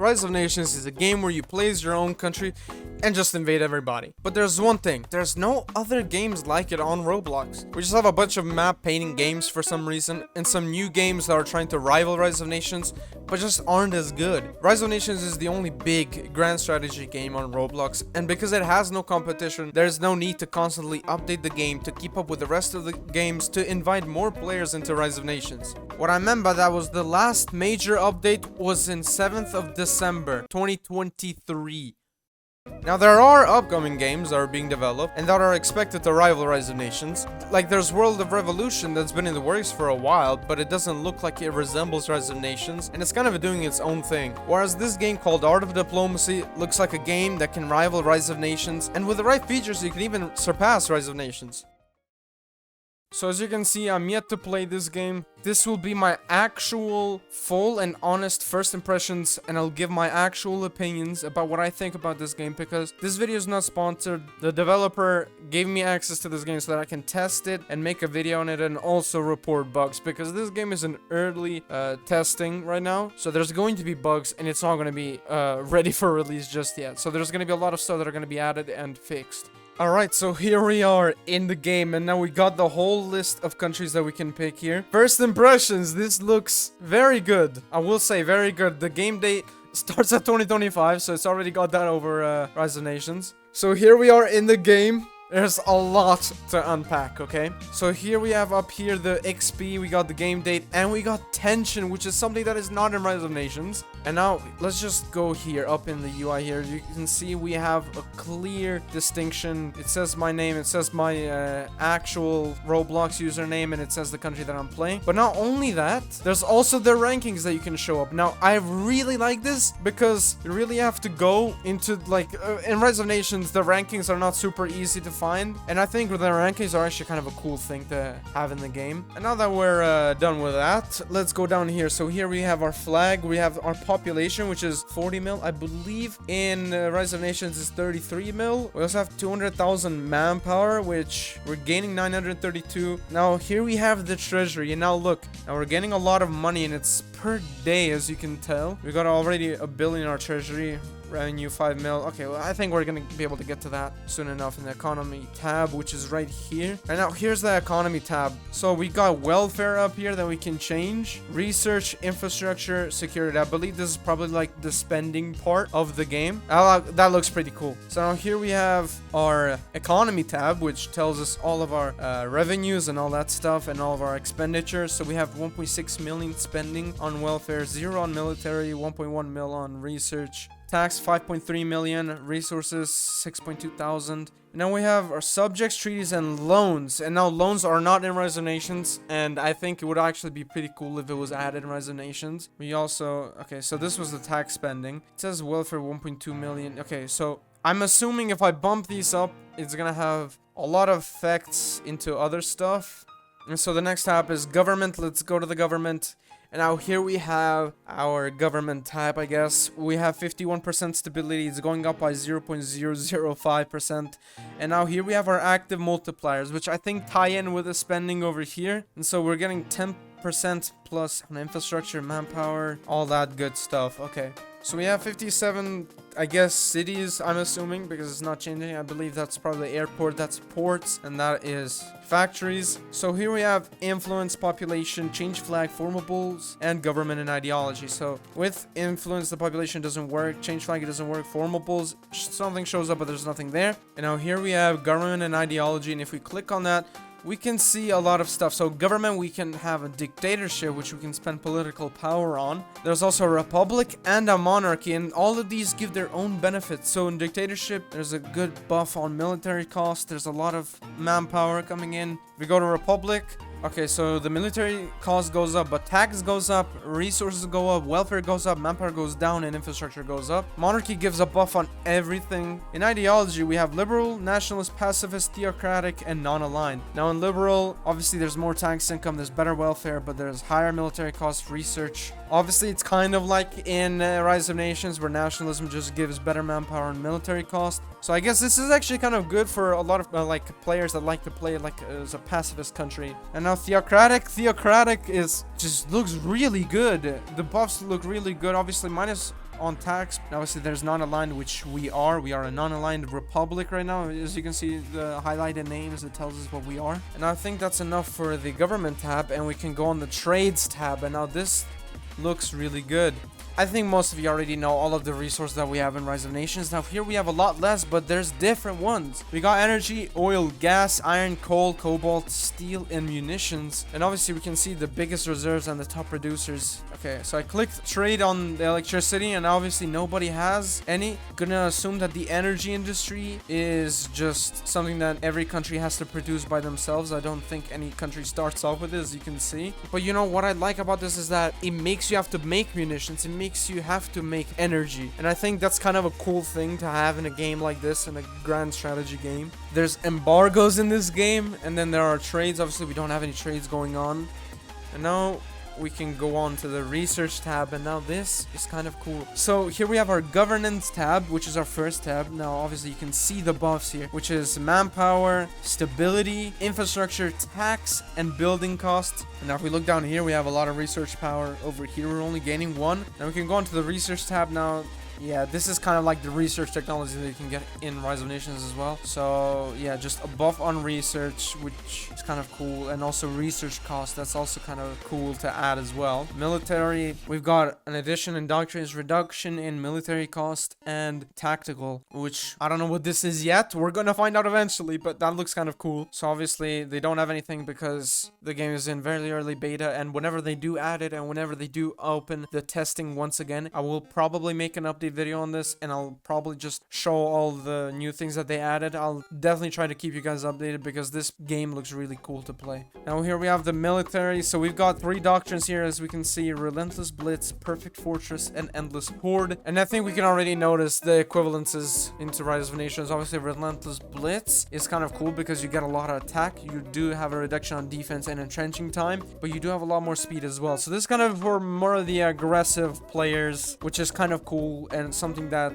Rise of Nations is a game where you play as your own country and just invade everybody. But there's one thing, there's no other games like it on Roblox. We just have a bunch of map painting games for some reason, and some new games that are trying to rival Rise of Nations, but just aren't as good. Rise of Nations is the only big grand strategy game on Roblox, and because it has no competition, there's no need to constantly update the game to keep up with the rest of the games to invite more players into Rise of Nations. What I meant by that was the last major update was in 7th of December 2023. Now there are upcoming games that are being developed and that are expected to rival Rise of Nations. Like there's World of Revolution that's been in the works for a while, but it doesn't look like it resembles Rise of Nations, and it's kind of doing its own thing. Whereas this game called Art of Diplomacy looks like a game that can rival Rise of Nations, and with the right features you can even surpass Rise of Nations. So as you can see, I'm yet to play this game. This will be my actual full and honest first impressions, and I'll give my actual opinions about what I think about this game, because this video is not sponsored. The developer gave me access to this game so that I can test it and make a video on it and also report bugs, because this game is in early testing right now. So there's going to be bugs and it's not going to be ready for release just yet. So there's going to be a lot of stuff that are going to be added and fixed. Alright, so here we are in the game, and now we got the whole list of countries that we can pick here. First impressions, this looks very good. I will say very good. The game date starts at 2025, so it's already got that over Rise of Nations. So here we are in the game. There's a lot to unpack, okay? So here we have up here the XP, we got the game date, and we got tension, which is something that is not in Rise of Nations. And now, let's just go here, up in the UI here. You can see we have a clear distinction. It says my name, it says my actual Roblox username, and it says the country that I'm playing. But not only that, there's also the rankings that you can show up. Now, I really like this because you really have to go into, like, in Rise of Nations, the rankings are not super easy to find, and I think the rankings are actually kind of a cool thing to have in the game. And now that we're done with that, let's go down here. So here we have our flag, we have our population, which is 40 mil. I believe in Rise of Nations is 33 mil. We also have 200,000 manpower, which we're gaining 932. Now here we have the treasury, and now look, now we're getting a lot of money, and it's per day, as you can tell. We got already $1 billion in our treasury. Revenue 5 mil. Okay, well, I think we're gonna be able to get to that soon enough in the economy tab, which is right here. And now here's the economy tab. So we got welfare up here that we can change. Research, infrastructure, security. I believe this is probably like the spending part of the game. That looks pretty cool. So now here we have our economy tab, which tells us all of our revenues and all that stuff, and all of our expenditures. So we have 1.6 million spending on welfare, 0 on military, 1.1 mil on research. Tax 5.3 million, resources 6.2 thousand. Now we have our subjects, treaties, and loans. And now loans are not in Rise of Nations, and I think it would actually be pretty cool if it was added in Rise of Nations. We also, okay, so this was the tax spending. It says welfare 1.2 million. Okay, so I'm assuming if I bump these up, it's gonna have a lot of effects into other stuff. And so the next tab is government. Let's go to the government. And now here we have our government tab, I guess. We have 51% stability. It's going up by 0.005%. And now here we have our active multipliers, which I think tie in with the spending over here. And so we're getting 10% plus on infrastructure, manpower, all that good stuff. Okay. So we have 57, I guess, cities, I'm assuming, because it's not changing. I believe that's probably airport, that's ports, and that is factories. So here we have influence, population, change flag, formables, and government and ideology. So with influence, the population doesn't work. Change flag, it doesn't work. Formables, something shows up, but there's nothing there. And now here we have government and ideology, and if we click on that, we can see a lot of stuff. So government, we can have a dictatorship, which we can spend political power on. There's also a republic and a monarchy, and all of these give their own benefits. So in dictatorship, there's a good buff on military cost. There's a lot of manpower coming in. If we go to republic, okay, so the military cost goes up, but tax goes up, resources go up, welfare goes up, manpower goes down, and infrastructure goes up. Monarchy gives a buff on everything. In ideology, we have liberal, nationalist, pacifist, theocratic, and non-aligned. Now in liberal, obviously there's more tax income, there's better welfare, but there's higher military cost, research. Obviously, it's kind of like in Rise of Nations, where nationalism just gives better manpower and military cost. So I guess this is actually kind of good for a lot of like players that like to play like as a pacifist country. And now theocratic is just looks really good. The buffs look really good. Obviously minus on tax. Obviously, there's non-aligned, which we are. We are a non-aligned republic right now. As you can see, the highlighted names, it tells us what we are. And I think that's enough for the government tab, and we can go on the trades tab. And now this looks really good. I think most of you already know all of the resources that we have in Rise of Nations. Now here we have a lot less, but there's different ones. We got energy, oil, gas, iron, coal, cobalt, steel, and munitions. And obviously we can see the biggest reserves and the top producers. Okay, so I clicked trade on the electricity, and obviously nobody has any. Gonna assume that the energy industry is just something that every country has to produce by themselves. I don't think any country starts off with it, as you can see. But you know what I like about this is that it makes you have to make munitions. It makes you have to make energy, and I think that's kind of a cool thing to have in a game like this, in a grand strategy game. There's embargoes in this game, and then there are trades. Obviously we don't have any trades going on. And now we can go on to the research tab, and now this is kind of cool. So here we have our governance tab, which is our first tab. Now obviously you can see the buffs here, which is manpower, stability, infrastructure, tax, and building cost. And now if we look down here, we have a lot of research power. Over here we're only gaining 1. Now we can go on to the research tab. Now yeah, this is kind of like the research technology that you can get in Rise of Nations as well. So yeah, just a buff on research, which is kind of cool. And also research cost, that's also kind of cool to add as well. Military, we've got an addition in doctrines, reduction in military cost, and tactical, which I don't know what this is yet. We're gonna find out eventually, but that looks kind of cool. So obviously they don't have anything because the game is in very early beta, and whenever they do add it, and whenever they do open the testing once again, I will probably make an update video on this, and I'll probably just show all the new things that they added. I'll definitely try to keep you guys updated because this game looks really cool to play. Now here we have the military. So we've got 3 doctrines here, as we can see: Relentless Blitz, Perfect Fortress, and Endless Horde. And I think we can already notice the equivalences into Rise of Nations. Obviously Relentless Blitz is kind of cool because you get a lot of attack. You do have a reduction on defense and entrenching time, but you do have a lot more speed as well. So this is kind of for more of the aggressive players, which is kind of cool, and something that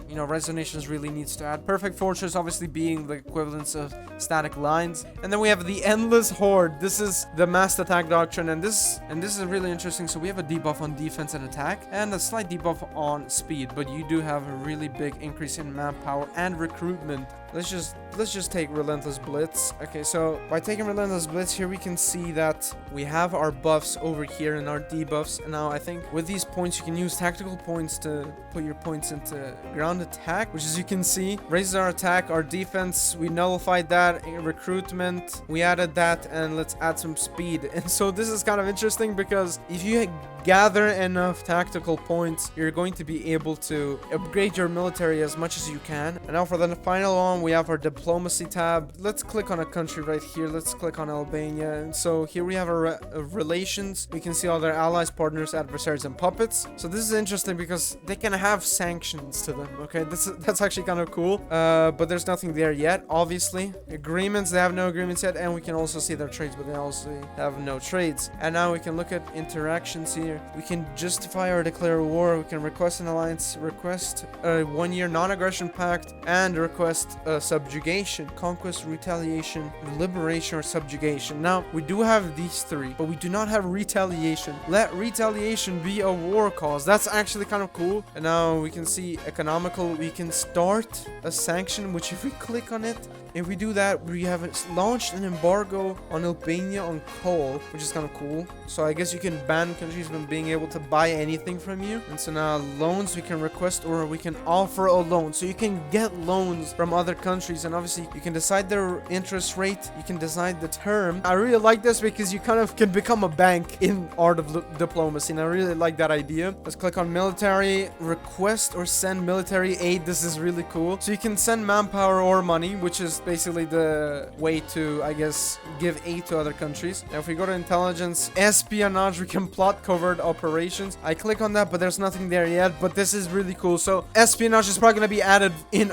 you know, Rise of Nations really needs to add. Perfect Fortress obviously being the equivalence of static lines. And then we have the Endless Horde. This is the massed attack doctrine, and this is really interesting. So we have a debuff on defense and attack, and a slight debuff on speed, but you do have a really big increase in manpower and recruitment. Let's just take Relentless Blitz. Okay, so by taking Relentless Blitz here, we can see that we have our buffs over here and our debuffs. And now I think with these points, you can use tactical points to put your points into ground attack, which, as you can see, raises our attack, our defense. We nullified that. Recruitment, we added that, and let's add some speed. And so this is kind of interesting because if you gather enough tactical points, you're going to be able to upgrade your military as much as you can. And now for the final one, we have our diplomacy tab. Let's click on a country right here. Let's click on Albania. And so here we have our relations. We can see all their allies, partners, adversaries, and puppets. So this is interesting because they can have sanctions to them. Okay, that's actually kind of cool. But there's nothing there yet, obviously. Agreements, they have no agreements yet. And we can also see their trades, but they also have no trades. And now we can look at interactions here. We can justify or declare war. We can request an alliance, request a 1-year non-aggression pact, and request subjugation, conquest, retaliation, liberation, or subjugation. Now we do have these 3, but we do not have retaliation. Let retaliation be a war cause. That's actually kind of cool. And now we can see economical. We can start a sanction, which if we click on it, if we do that, we have launched an embargo on Albania on coal, which is kind of cool. So I guess you can ban countries from being able to buy anything from you. And so now loans, we can request or we can offer a loan. So you can get loans from other countries, and obviously you can decide their interest rate. You can decide the term. I really like this because you kind of can become a bank in Art of Diplomacy, and I really like that idea. Let's click on military, request or send military aid. This is really cool. So you can send manpower or money, which is basically the way to, I guess, give aid to other countries. Now if we go to intelligence, espionage, we can plot covert operations. I click on that, but there's nothing there yet, but this is really cool. So espionage is probably going to be added in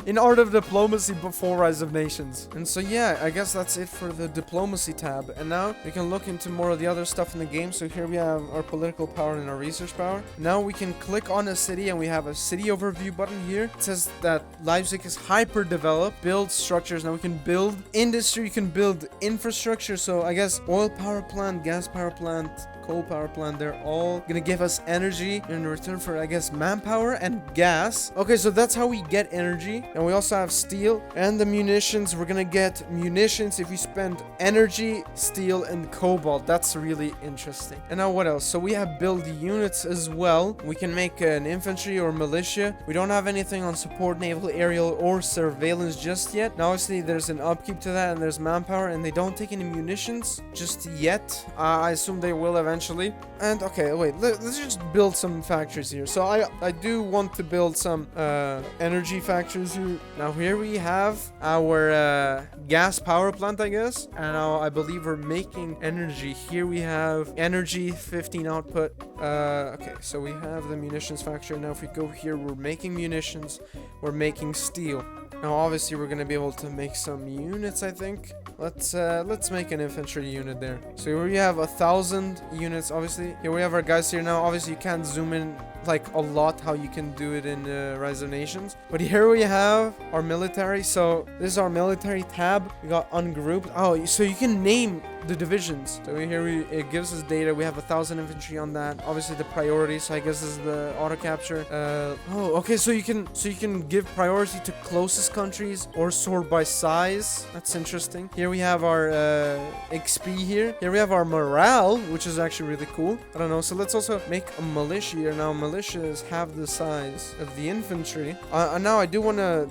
in Art of Diplomacy before Rise of Nations. And so yeah, I guess that's it for the diplomacy tab. And now we can look into more of the other stuff in the game. So here we have our political power and our research power. Now we can click on a city, and we have a city overview button here. It says that Leipzig is hyper developed. Build structures. Now we can build industry, you can build infrastructure. So I guess oil power plant, gas power plant, coal power plant. They're all gonna give us energy in return for, I guess, manpower and gas. Okay, so that's how we get energy. And we also have steel and the munitions. We're gonna get munitions if you spend energy, steel, and cobalt. That's really interesting. And now what else? So we have build units as well. We can make an infantry or militia. We don't have anything on support, naval, aerial, or surveillance just yet. Now obviously there's an upkeep to that, and there's manpower, and they don't take any munitions just yet. I assume they will eventually. And okay, wait, let's just build some factories here. So I do want to build some energy factories here. Now here we have our gas power plant, I guess. And now I believe we're making energy. Here we have energy 15 output. Okay, so we have the munitions factory. Now if we go here, we're making munitions, we're making steel. Now obviously we're gonna be able to make some units, I think. Let's make an infantry unit there. So here we have 1,000 units. Obviously here we have our guys here. Now obviously you can't zoom in like a lot how you can do it in Rise of Nations, but here we have our military. So this is our military tab. We got ungrouped. Oh, so you can name the divisions. So here it gives us data. We have 1,000 infantry on that. Obviously the priority, so I guess this is the auto capture. Oh, okay, so you can give priority to closest countries or sort by size. That's interesting. Here we have our XP here. Here we have our morale, which is actually really cool. I don't know. So let's also make a militia here. Now militias have the size of the infantry. Now I do wanna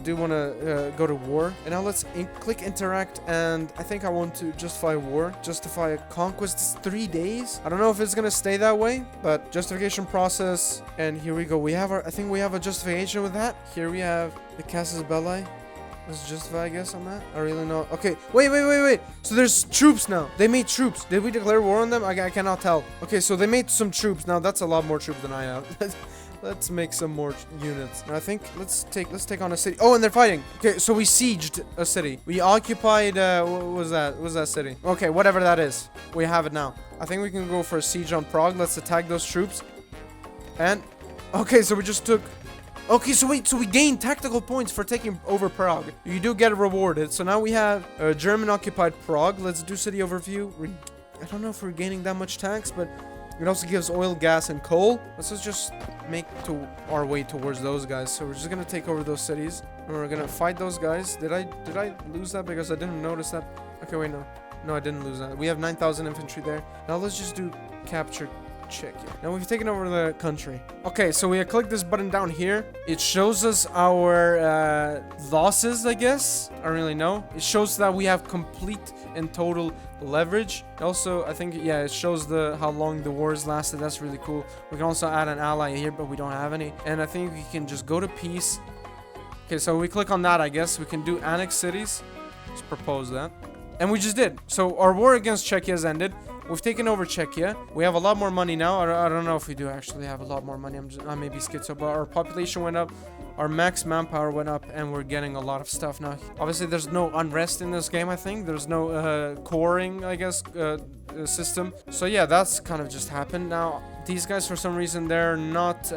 go to war. And now let's click interact, and I think I want to justify war. Justify a conquest. It's 3 days. I don't know if it's gonna stay that way, but justification process. And here we go. We have I think we have a justification with that. Here we have the Casus Belli. Let's justify, I guess, on that. I really know. Okay, wait. So there's troops now. They made troops. Did we declare war on them? I cannot tell. Okay, so they made some troops. Now that's a lot more troops than I have. Let's make some more units. Now I think let's take on a city. Oh, and they're fighting. Okay, so we sieged a city. We occupied what was that city? Okay, whatever that is. We have it now. I think we can go for a siege on Prague. Let's attack those troops. And okay, so we just took. Okay, so wait, so we gained tactical points for taking over Prague. You do get rewarded. So now we have German occupied Prague. Let's do city overview. I don't know if we're gaining that much tax, but it also gives oil, gas, and coal. Let's just make our way towards those guys. So we're just gonna take over those cities, and we're gonna fight those guys. Did I lose that because I didn't notice that? Okay, wait, no, I didn't lose that. We have 9,000 infantry there. Now let's just do capture. Check it. Now we've taken over the country. Okay, so we click this button down here. It shows us our losses, I guess. I don't really know. It shows that we have complete and total leverage. Also, I think, yeah, it shows how long the wars lasted. That's really cool. We can also add an ally here, but we don't have any. And I think we can just go to peace. Okay, so we click on that, I guess. We can do annex cities. Let's propose that. And we just did. So our war against Czechia has ended. We've taken over Czechia. We have a lot more money now. I don't know if we do actually have a lot more money. I may be schizo, but our population went up. Our max manpower went up, and we're getting a lot of stuff now. Obviously, there's no unrest in this game, I think. There's no coring, I guess, system. So yeah, that's kind of just happened. Now, these guys, for some reason, they're not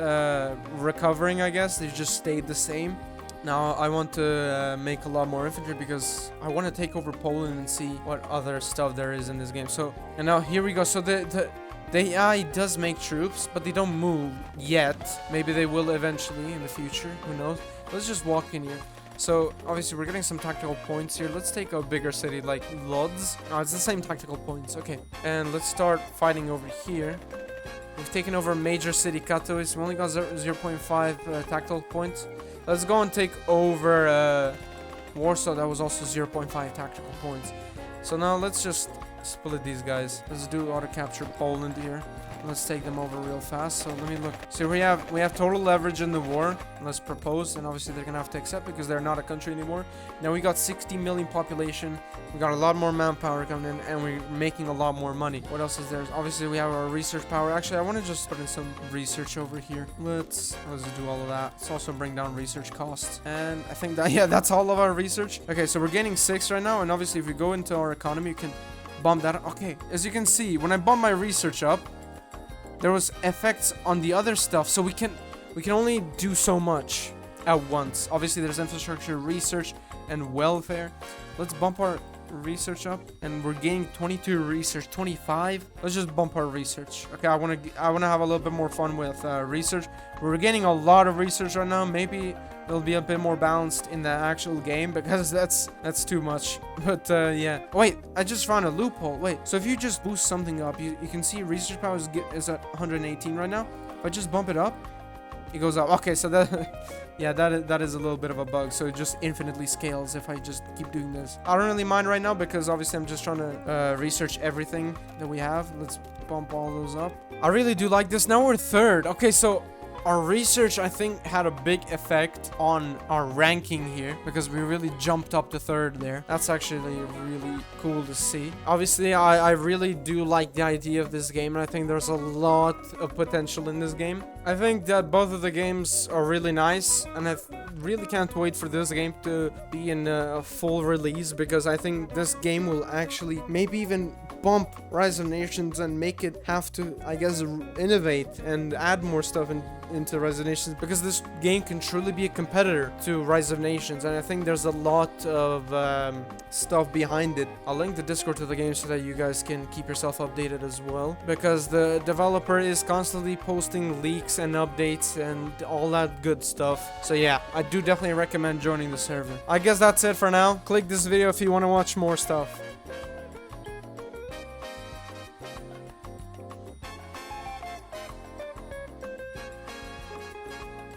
recovering, I guess. They just stayed the same. Now I want to make a lot more infantry because I want to take over Poland and see what other stuff there is in this game. So, and now here we go. So the AI does make troops, but they don't move yet. Maybe they will eventually in the future. Who knows? Let's just walk in here. So obviously we're getting some tactical points here. Let's take a bigger city like Lodz. No, it's the same tactical points. Okay, and let's start fighting over here. We've taken over a major city, Katowice. We only got 0.5 tactical points. Let's go and take over Warsaw. That was also 0.5 tactical points. So now let's just split these guys. Let's do auto capture Poland here. Let's take them over real fast. So let me look. So we have total leverage in the war. Let's propose, and obviously they're gonna have to accept because they're not a country anymore. Now we got 60 million population. We got a lot more manpower coming in, and we're making a lot more money. What else is there? Obviously we have our research power. Actually, I want to just put in some research over here. Let's do all of that. Let's also bring down research costs. And I think that, yeah, that's all of our research. Okay, so we're gaining 6 right now, and obviously if we go into our economy, you can bump that up. Okay, as you can see, when I bump my research up, there was effects on the other stuff, so we can only do so much at once. Obviously there's infrastructure, research, and welfare. Let's bump our research up, and we're gaining 22 research, 25. Let's just bump our research. Okay, I want to have a little bit more fun with research. We're getting a lot of research right now. Maybe it'll be a bit more balanced in the actual game, because that's too much. But yeah. Wait, I just found a loophole. Wait, so if you just boost something up, you can see research power is at 118 right now. If I just bump it up, it goes up. Okay, so that yeah, that is a little bit of a bug. So it just infinitely scales if I just keep doing this. I don't really mind right now, because obviously I'm just trying to research everything that we have. Let's bump all those up. I really do like this. Now we're third. Okay, so our research, I think, had a big effect on our ranking here, because we really jumped up to third there. That's actually really cool to see. Obviously, I really do like the idea of this game, and I think there's a lot of potential in this game. I think that both of the games are really nice, and I really can't wait for this game to be in a full release, because I think this game will actually maybe even bump Rise of Nations and make it have to, I guess, innovate and add more stuff into Rise of Nations, because this game can truly be a competitor to Rise of Nations, and I think there's a lot of stuff behind it. I'll link the Discord to the game so that you guys can keep yourself updated as well, because the developer is constantly posting leaks and updates and all that good stuff. So yeah, I do definitely recommend joining the server. I guess that's it for now. Click this video if you want to watch more stuff.